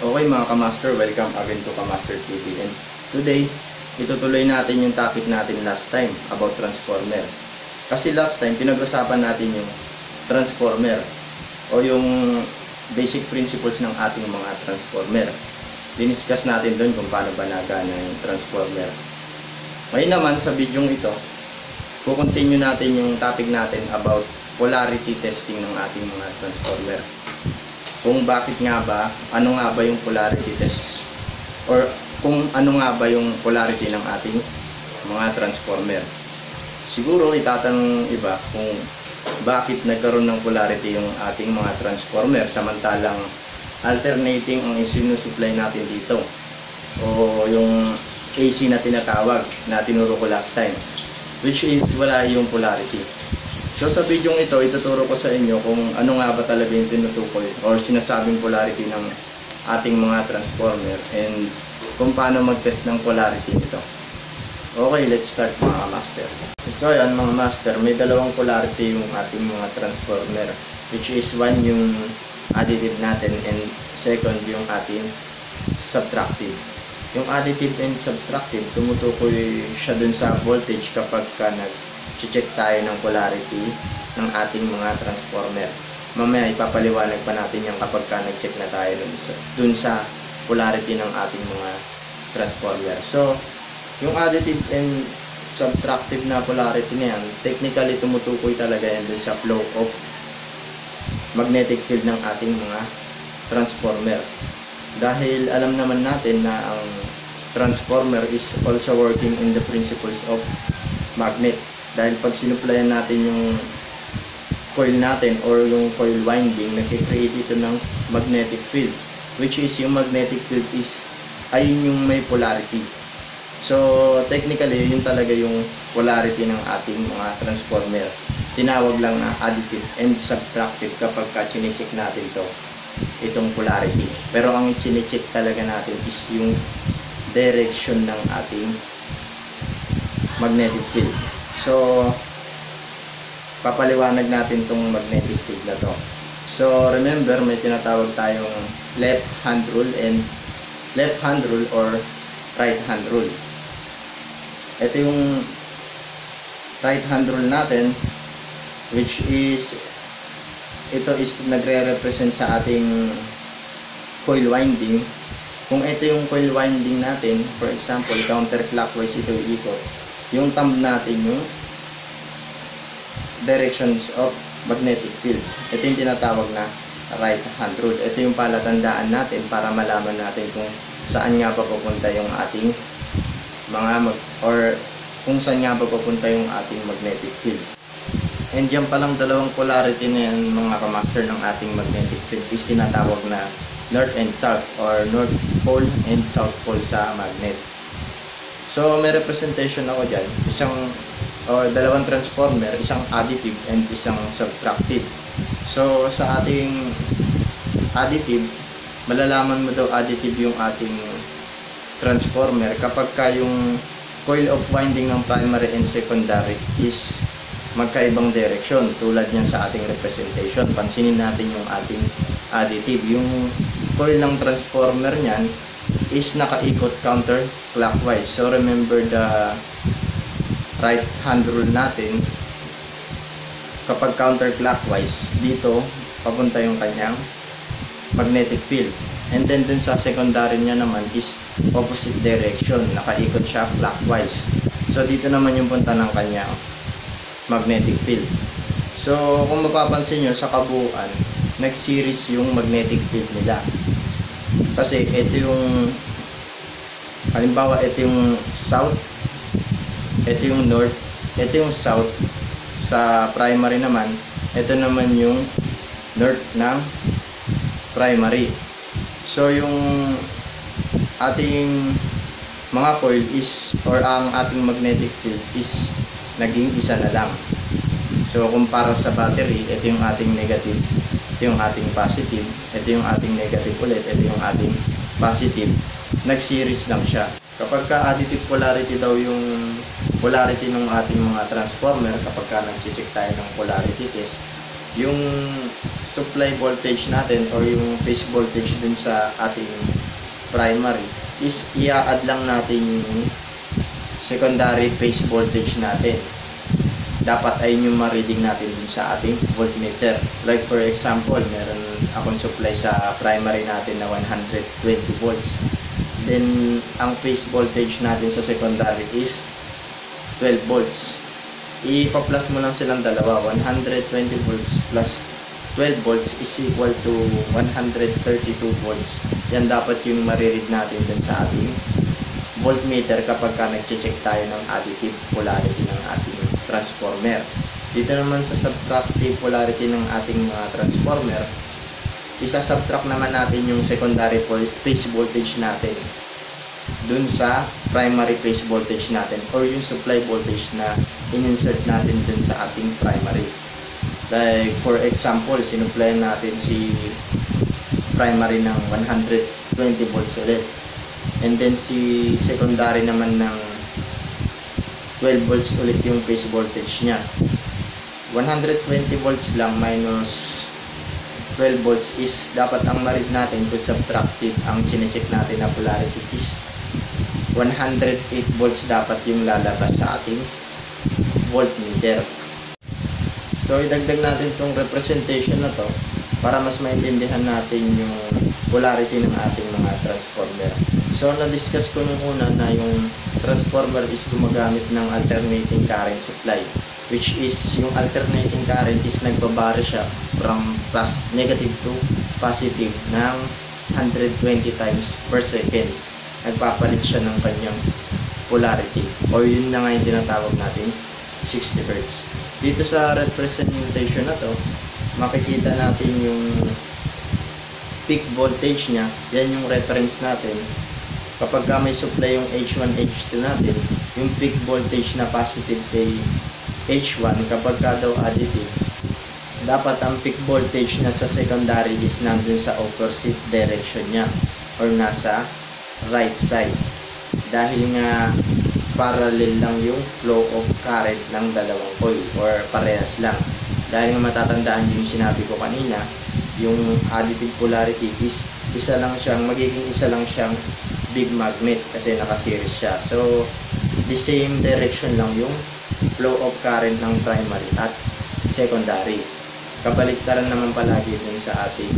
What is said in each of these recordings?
Okay mga kamaster, welcome again to Kamaster TV. And today, itutuloy natin yung topic natin last time about transformer. Kasi last time, pinag-usapan natin yung transformer o yung basic principles ng ating mga transformer. Diniscuss natin doon kung paano ba nagana yung transformer. Ngayon naman sa video ito, kukontinue natin yung topic natin about polarity testing ng ating mga transformer. Kung bakit nga ba, ano nga ba yung polarity test, or kung ano nga ba yung polarity ng ating mga transformer. Siguro itatanong iba kung bakit nagkaroon ng polarity yung ating mga transformer samantalang alternating ang isinusupply natin dito o yung AC na tinatawag na tinuro ko last time, which is wala yung polarity. So sa video ito, ituturo ko sa inyo kung ano nga ba talaga yung tinutukoy or sinasabing polarity ng ating mga transformer and kung paano mag-test ng polarity nito. Okay, let's start mga master. So yan mga master, may dalawang polarity yung ating mga transformer, which is one yung additive natin and second yung ating subtractive. Yung additive and subtractive, tumutukoy siya dun sa voltage kapag ka check tayo ng polarity ng ating mga transformer. Mamaya ipapaliwanag pa natin yan kapag ka nag-check na tayo dun sa polarity ng ating mga transformer. So, yung additive and subtractive na polarity na yan, technically tumutukoy talaga yan dun sa flow of magnetic field ng ating mga transformer. Dahil alam naman natin na ang transformer is also working in the principles of magnet. Dahil pag sinuplayan natin yung coil natin or yung coil winding, nag-create ito ng magnetic field, which is yung magnetic field is ayun yung may polarity. So technically yun talaga yung polarity ng ating mga transformer. Tinawag lang na additive and subtractive kapag ka-chinecheck natin itong polarity. Pero ang chinecheck talaga natin is yung direction ng ating magnetic field. So, papaliwanag natin itong magnetic field na to. So, remember, may tinatawag tayong left hand rule or right hand rule. Ito yung right hand rule natin, which is, ito is nagre-represent sa ating coil winding. Kung ito yung coil winding natin, for example, counterclockwise ito iikot, yung thumb natin yung directions of magnetic field. Ito yung tinatawag na right hand rule. Ito yung palatandaan natin para malaman natin kung saan nga pa pupunta yung ating or kung saan nga pa pupunta yung ating magnetic field. And dyan palang dalawang polarity na yan mga kamaster ng ating magnetic field is tinatawag na north and south or north pole and south pole sa magnet. So may representation ako dyan, dalawang transformer, isang additive and isang subtractive. So sa ating additive, malalaman mo daw additive yung ating transformer kapag ka yung coil of winding ng primary and secondary is magkaibang direction, tulad niyan sa ating representation. Pansinin natin yung ating additive, yung coil ng transformer niyan is nakaikot counterclockwise. So remember the right hand rule natin, kapag counterclockwise, dito papunta yung kanyang magnetic field. And then dun sa secondary niya naman is opposite direction, nakaikot siya clockwise. So dito naman yung punta ng kanyang magnetic field. So kung mapapansin nyo sa kabuuan, nag-series yung magnetic field nila. Kasi ito yung, halimbawa ito yung south, ito yung north, ito yung south. Sa primary naman, ito naman yung north ng primary. So yung ating mga coil is, or ang ating magnetic field is naging isa na lang. So kumpara sa battery, ito yung ating negative, ito yung ating positive, ito yung ating negative ulit, ito yung ating positive. Nag-series lang siya. Kapag ka additive polarity daw yung polarity ng ating mga transformer, kapag ka nag-check tayo ng polarity test, yung supply voltage natin or yung phase voltage dun sa ating primary is i-add lang natin yung secondary phase voltage natin. Dapat ay yung ma-reading natin dun sa ating voltmeter. Like for example, meron akong supply sa primary natin na 120 volts. Then, ang phase voltage natin sa secondary is 12 volts. Ipa-plus mo lang silang dalawa. 120 volts plus 12 volts is equal to 132 volts. Yan dapat yung mariread natin dun sa ating voltmeter kapag ka nag-check tayo ng additive polarity ng ating transformer. Dito naman sa subtractive polarity ng ating mga transformer, isa-subtract naman natin yung secondary phase voltage natin dun sa primary phase voltage natin or yung supply voltage na in-insert natin dun sa ating primary. Like for example, sinupply natin si primary ng 120 volts ulit. And then si secondary naman ng 12 volts ulit yung phase voltage niya. 120 volts lang minus 12 volts is dapat ang ma-read natin kung subtractive ang chinecheck natin na polarity is 108 volts dapat yung lalabas sa ating voltmeter. So idagdag natin itong representation na to para mas maintindihan natin yung polarity ng ating mga transformer. So na-discuss ko nung una na yung transformer is gumagamit ng alternating current supply, which is yung alternating current is nagbabari siya from negative to positive ng 120 times per seconds. Nagpapalit siya ng kanyang polarity or yun na nga yung tinatawag natin 60 Hz. Dito sa representation na to, makikita natin yung peak voltage niya. Yan yung reference natin. Kapag ka may supply yung H1, H2 natin, yung peak voltage na positive ay H1. Kapag ka daw additive, dapat ang peak voltage na sa secondary is nandun sa opposite direction niya or nasa right side. Dahil nga parallel lang yung flow of current ng dalawang coil or parehas lang. Dahil nga matatandaan yung sinabi ko kanina, yung additive polarity is magiging isa lang siyang big magnet kasi naka-series siya. So, the same direction lang yung flow of current ng primary at secondary. Kabaliktaran naman palagi dun sa ating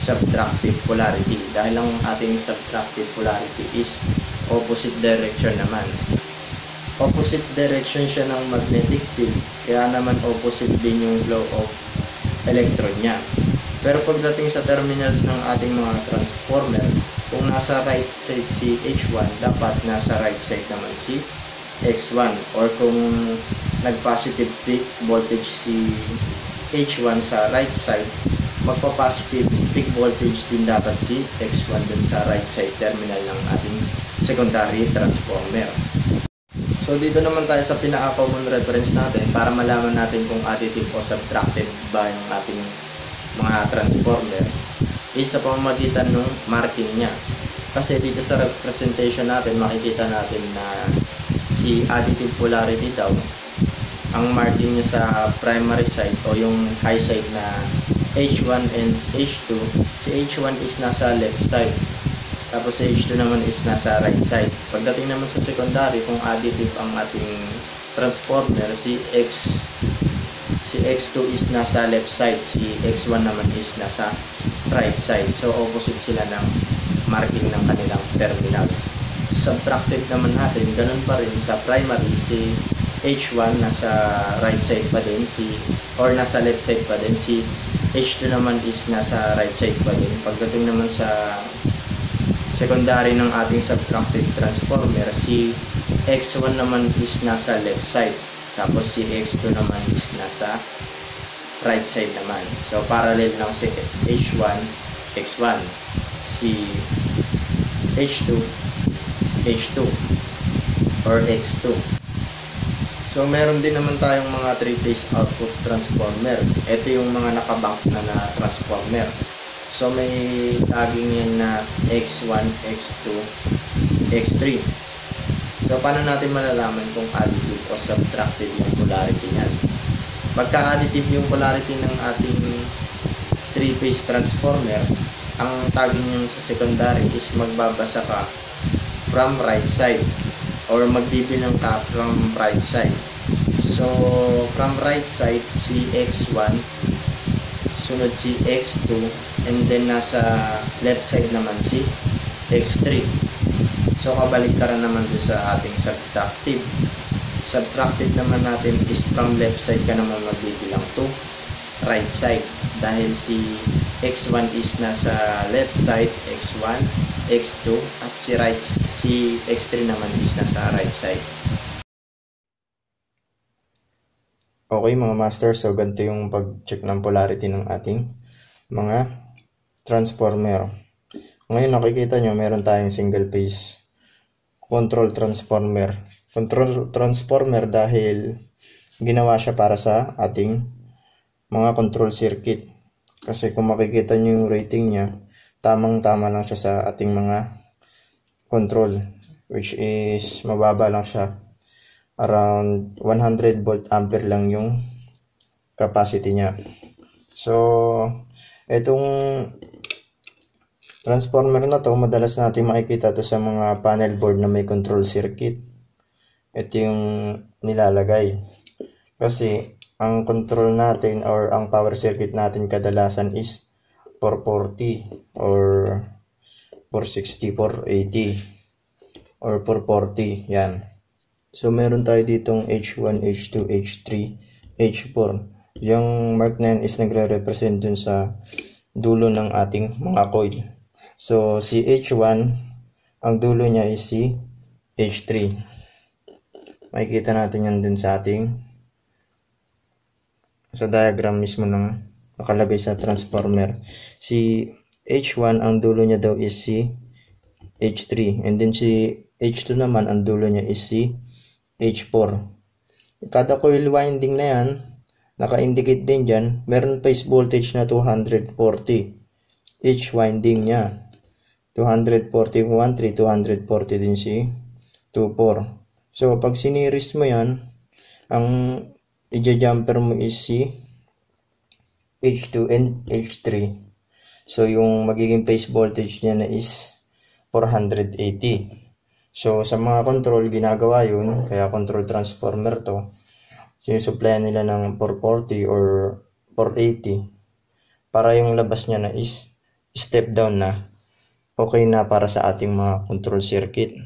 subtractive polarity. Dahil ang ating subtractive polarity is opposite direction naman. Opposite direction siya ng magnetic field, kaya naman opposite din yung flow of electron niya. Pero pagdating sa terminals ng ating mga transformer, kung nasa right side si H1, dapat nasa right side naman si X1. Or kung nag-positive peak voltage si H1 sa right side, magpa-positive peak voltage din dapat si X1 dun sa right side terminal ng ating secondary transformer. So dito naman tayo sa pinaka-common reference natin para malaman natin kung additive o subtractive ba yung ating mga transformer is sa pamamagitan ng marking niya. Kasi dito sa representation natin makikita natin na si additive polarity daw, ang marking niya sa primary side o yung high side na H1 and H2, si H1 is nasa left side, tapos si H2 naman is nasa right side. Pagdating naman sa secondary, kung additive ang ating transformer, si X2 is nasa left side, si X1 naman is nasa right side. So opposite sila ng marking ng kanilang terminals. Sa subtractive naman natin, ganun pa rin sa primary, si H1 nasa right side pa din, or nasa left side pa din, si H2 naman is nasa right side pa din. Pagdating naman sa secondary ng ating subtractive transformer, si X1 naman is nasa left side, tapos si X2 naman is nasa right side naman. So parallel lang si H1, X1, si H2, H2 or X2. So meron din naman tayong mga 3-phase output transformer. Ito yung mga nakabank na transformer. So may tagging yan na X1, X2, X3. So paano natin malalaman kung additive o subtractive yung polarity niyan? Pagka-additive yung polarity ng ating 3-phase transformer, ang tagging nyo sa secondary is magbabasa ka from right side or magbibilang ka from right side. So from right side, si X1, sunod si X2, and then nasa left side naman si X3. So kabaliktaran naman doon sa ating subtractive. Subtractive naman natin is from left side ka naman magbibilang to right side, dahil si X1 is nasa left side, X1, X2, at si X3 naman is nasa right side. Okay mga master, so ganito yung pag-check ng polarity ng ating mga transformer. Ngayon nakikita nyo, meron tayong single phase control transformer. Control transformer dahil ginawa siya para sa ating mga control circuit. Kasi kung makikita nyo yung rating niya, tamang-tama lang siya sa ating mga control, which is mababa lang siya. Around 100 volt ampere lang yung capacity niya. So, itong transformer na to, madalas natin makikita to sa mga panel board na may control circuit. Ito yung nilalagay. Kasi, ang control natin or ang power circuit natin kadalasan is 440 or 460, 480 or 440. Yan. So, meron tayo ditong H1, H2, H3, H4. Yung mark na yan is nagre-represent dun sa dulo ng ating mga coil. So, si H1, ang dulo niya is si H3. Makikita natin yan dun sa ating sa diagram mismo ng nakalagay sa transformer. Si H1, ang dulo niya daw is si H3. And then si H2 naman, ang dulo niya is si H4. Kada coil winding na yan, naka-indicate din dyan, meron phase voltage na 240. Each winding niya. 240, 1, 3, 240 din si 2,4. So, pag siniris mo yan, ang i-jumper mo is si H2 and H3. So, yung magiging phase voltage niya na is 480. So, sa mga control, ginagawa yun. Kaya control transformer to. Sinusupplyan nila ng 440 or 480. Para yung labas niya na is step down na. Okay na para sa ating mga control circuit.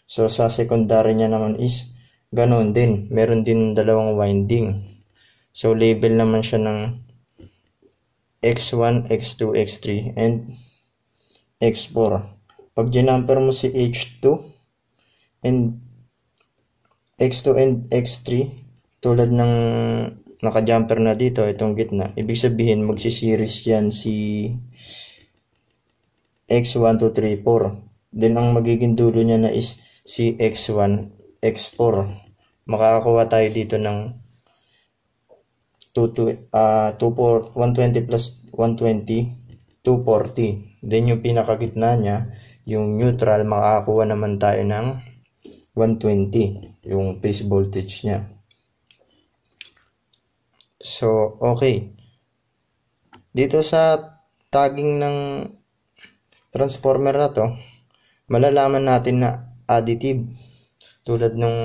So, sa secondary niya naman is ganun din. Meron din dalawang winding. So, label naman siya ng X1, X2, X3, and X4. Pag ginamper mo si H2 and X2 and X3, tulad ng naka-jumper na dito, itong gitna, ibig sabihin magsiseries yan si X1, 2, 3, 4. Then ang magiging dulo niya na is si X1, X4. Makakakuha tayo dito ng 120 plus 120, 240. Then yung pinakagitna niya, yung neutral, makakakuha naman tayo ng 120, yung phase voltage niya. So, okay. Dito sa tagging ng transformer na to, malalaman natin na additive. Tulad nung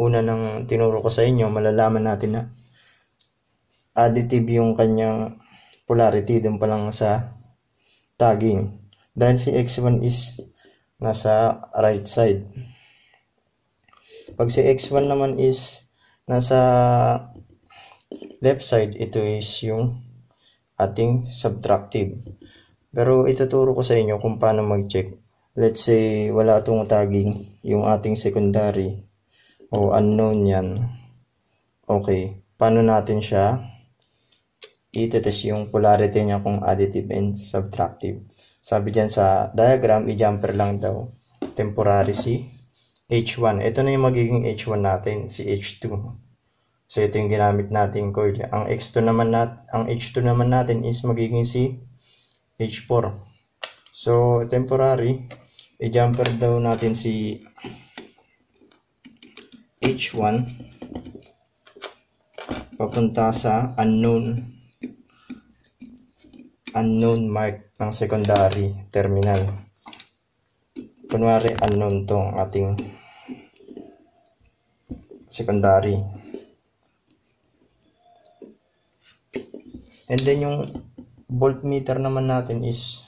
una ng tinuro ko sa inyo, malalaman natin na additive yung kanyang polarity dun pa lang sa tagging. Dahil si X1 is nasa right side. Pag si X1 naman is nasa left side, ito is yung ating subtractive. Pero ituturo ko sa inyo kung paano mag-check. Let's say wala itong tagging, yung ating secondary o unknown yan. Okay, paano natin siya i-test yung polarity niya kung additive and subtractive? Sabi dyan sa diagram, i-jumper lang daw temporary si H1. Ito na yung magiging H1 natin, si H2. So ito yung ginamit natin coil. Ang H2 naman natin is magiging si H4. So temporary, i-jumper daw natin si H1. papunta sa unknown mark ng secondary terminal. Kunwari unknown tong ating secondary. And then yung voltmeter naman natin is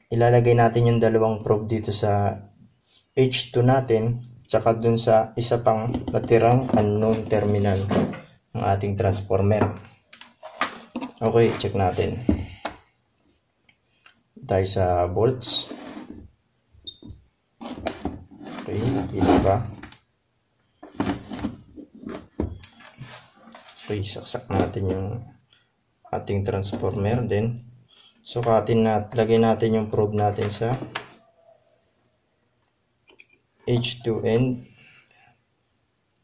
ilalagay natin yung dalawang probe dito sa H2 natin tsaka dun sa isa pang natirang unknown terminal ng ating transformer. Okay, check natin. Tayo sa volts. Okay, hindi ba? Okay, saksak natin yung ating transformer. Then, sukatin natin, lagay natin yung probe natin sa H2 and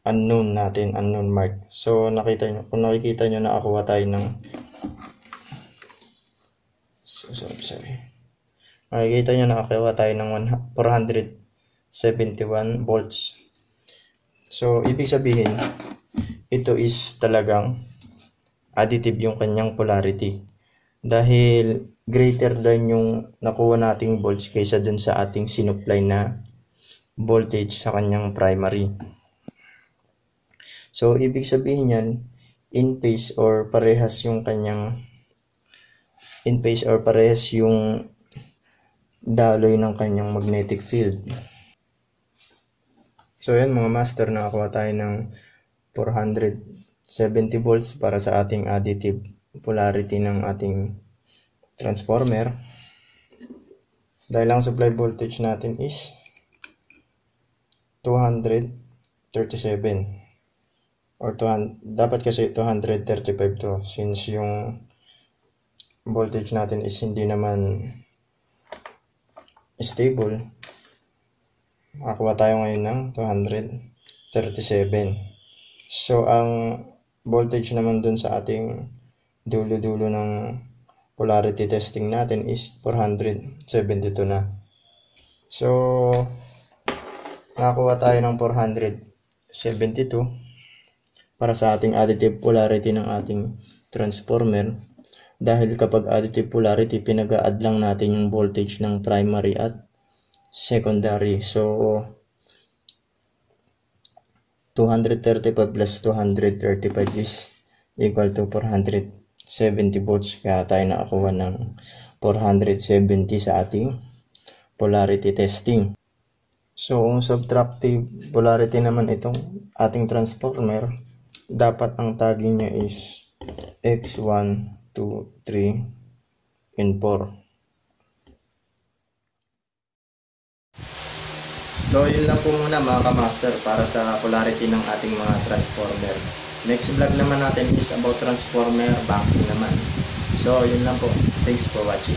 unknown natin, unknown mark. So, kung nakikita nyo, nakakuha tayo ng nakikita nyo, nakakuha tayo ng 471 volts. So, ibig sabihin, ito is talagang additive yung kanyang polarity. Dahil greater than yung nakuha nating volts kaysa dun sa ating sinupply na voltage sa kanyang primary. So, ibig sabihin yan, in phase or parehas yung daloy ng kanyang magnetic field. So, yan mga master, nakakuha tayo ng 470 volts para sa ating additive polarity ng ating transformer. Dahil ang supply voltage natin is 237 or dapat kasi 235 to, since yung voltage natin is hindi naman stable. Makakuha tayo ngayon ng 237. So, ang voltage naman dun sa ating dulo-dulo ng polarity testing natin is 472 na. So, nakakuha tayo ng 472 para sa ating additive polarity ng ating transformer. Dahil kapag additive polarity, pinag-a-add lang natin yung voltage ng primary at secondary. So, 235 plus 235 is equal to 470 volts. Kaya tayo nakakuha ng 470 sa ating polarity testing. So, kung subtractive polarity naman itong ating transformer, dapat ang tagging niya is X1, 2, 3, and 4. So, yun lang po muna mga kamaster para sa polarity ng ating mga transformer. Next vlog naman natin is about transformer banking naman. So, yun lang po. Thanks for watching.